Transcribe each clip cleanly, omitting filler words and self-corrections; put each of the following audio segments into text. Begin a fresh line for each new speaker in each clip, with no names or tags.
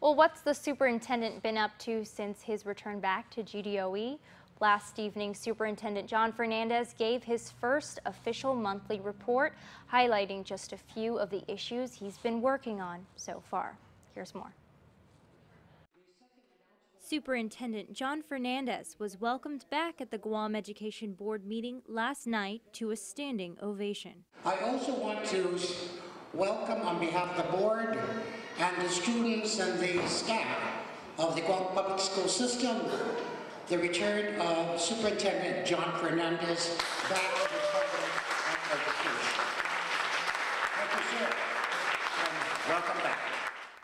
Well, what's the superintendent been up to since his return back to GDOE? Last evening, Superintendent John Fernandez gave his first official monthly report, highlighting just a few of the issues he's been working on so far. Here's more. Superintendent John Fernandez was welcomed back at the GUAM Education Board meeting last night to a standing ovation.
I also want to welcome on behalf of the board and the students and the staff of the GUAM Public School System the return of Superintendent John Fernandez back to the Department of Education. Thank you, sir, and welcome back.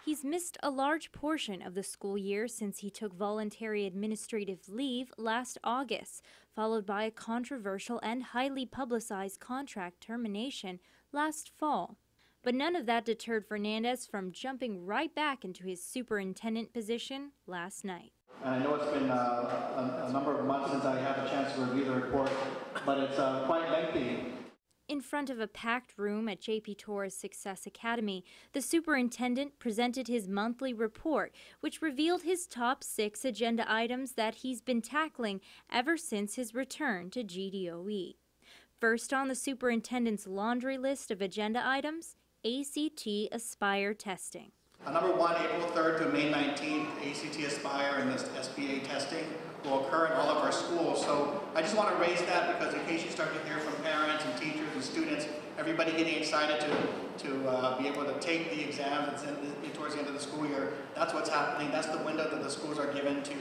He's missed a large portion of the school year since he took voluntary administrative leave last August, followed by a controversial and highly publicized contract termination last fall. But none of that deterred Fernandez from jumping right back into his superintendent position last night.
And I know it's been a number of months since I had a chance to review the report, but it's quite lengthy.
In front of a packed room at JP Torres Success Academy, the superintendent presented his monthly report, which revealed his top 6 agenda items that he's been tackling ever since his return to GDOE. First on the superintendent's laundry list of agenda items, ACT Aspire testing.
Number 1, April 3rd to May 19th, ACT Aspire and the SBA testing will occur in all of our schools. So I just want to raise that because in case you start to hear from parents and teachers and students, everybody getting excited to be able to take the exams towards the end of the school year. That's what's happening. That's the window that the schools are given to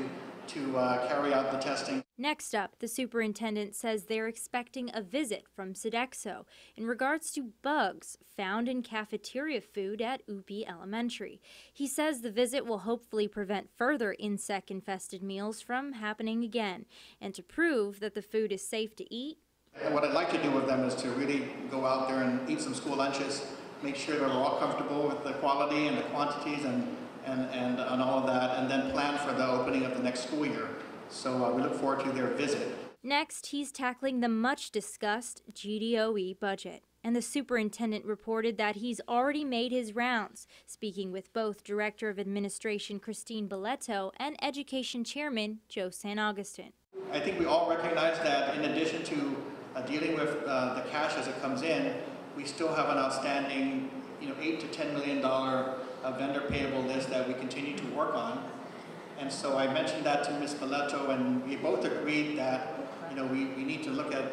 carry out the testing.
Next up, the superintendent says they're expecting a visit from Sodexo in regards to bugs found in cafeteria food at UP Elementary. He says the visit will hopefully prevent further insect-infested meals from happening again and to prove that the food is safe to eat.
And what I'd like to do with them is to really go out there and eat some school lunches, make sure that we're all comfortable with the quality and the quantities and all of that, and then plan for the opening of the next school year. So we look forward to their visit.
Next, he's tackling the much-discussed GDOE budget. And the superintendent reported that he's already made his rounds, speaking with both Director of Administration Christine Belletto and Education Chairman Joe San Augustine.
I think we all recognize that in addition to dealing with the cash as it comes in, we still have an outstanding $8 to $10 million vendor payable list that we continue to work on. And so I mentioned that to Ms. Belletto, and we both agreed that we need to look at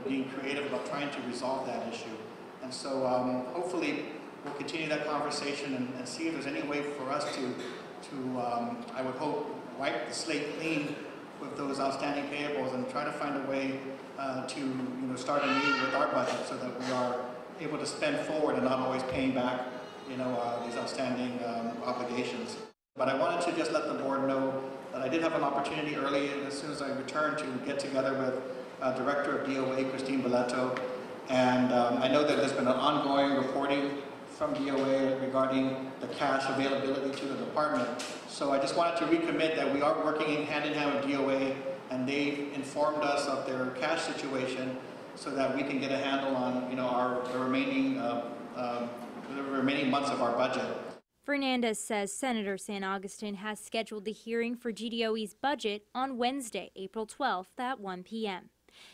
being creative about trying to resolve that issue. And so hopefully we'll continue that conversation and see if there's any way for us to I would hope, wipe the slate clean with those outstanding payables and try to find a way to start anew with our budget so that we are able to spend forward and not always paying back these outstanding obligations. But I wanted to just let the board know that I did have an opportunity early, as soon as I returned, to get together with Director of DOA, Christine Belletto, and I know that there's been an ongoing reporting from DOA regarding the cash availability to the department. So I just wanted to recommit that we are working hand in hand with DOA, and they've informed us of their cash situation so that we can get a handle on the remaining months of our budget.
Fernandez says Senator San Augustine has scheduled the hearing for GDOE's budget on Wednesday, April 12th at 1 p.m.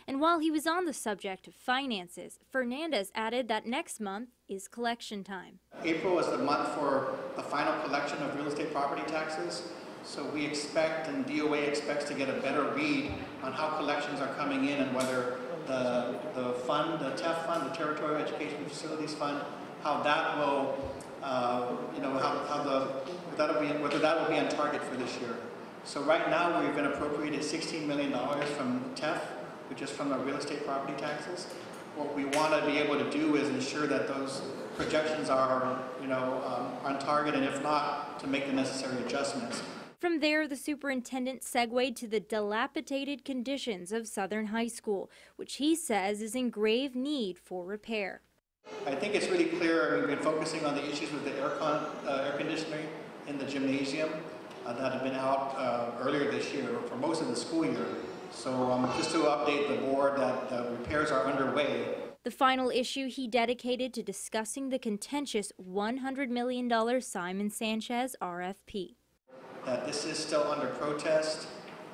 And while he was on the subject of finances, Fernandez added that next month is collection time.
April is the month for the final collection of real estate property taxes. So we expect, and DOA expects, to get a better read on how collections are coming in and whether the fund, the TEF fund, the Territorial Education Facilities Fund, how that will whether that will be on target for this year. So right now we've been appropriated $16 million from TEF, which is from the real estate property taxes. What we want to be able to do is ensure that those projections are on target, and if not, to make the necessary adjustments.
From there, the superintendent segued to the dilapidated conditions of Southern High School, which he says is in grave need for repair.
I think it's really clear we've been focusing on the issues with the air conditioning in the gymnasium that had been out earlier this year for most of the school year. So just to update the board that the repairs are underway.
The final issue he dedicated to discussing the contentious $100 million Simon Sanchez RFP.
That this is still under protest.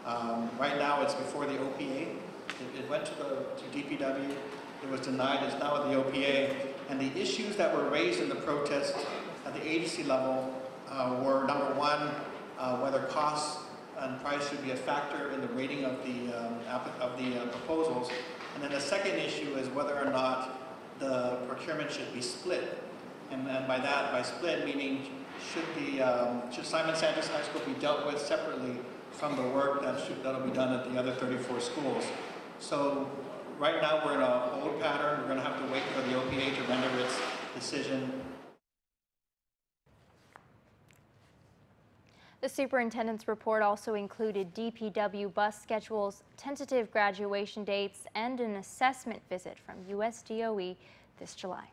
Right now it's before the OPA. It went to DPW. It was denied. It's now at the OPA. And the issues that were raised in the protest at the agency level were, number one, whether costs and price should be a factor in the rating of the proposals. And then the second issue is whether or not the procurement should be split. And by split, meaning should Simon Sanchez High School be dealt with separately from the work that'll be done at the other 34 schools. So right now we're in a hold pattern. We're going to have to wait for the OPA to render its decision.
The superintendent's report also included DPW bus schedules, tentative graduation dates, and an assessment visit from USDOE this July.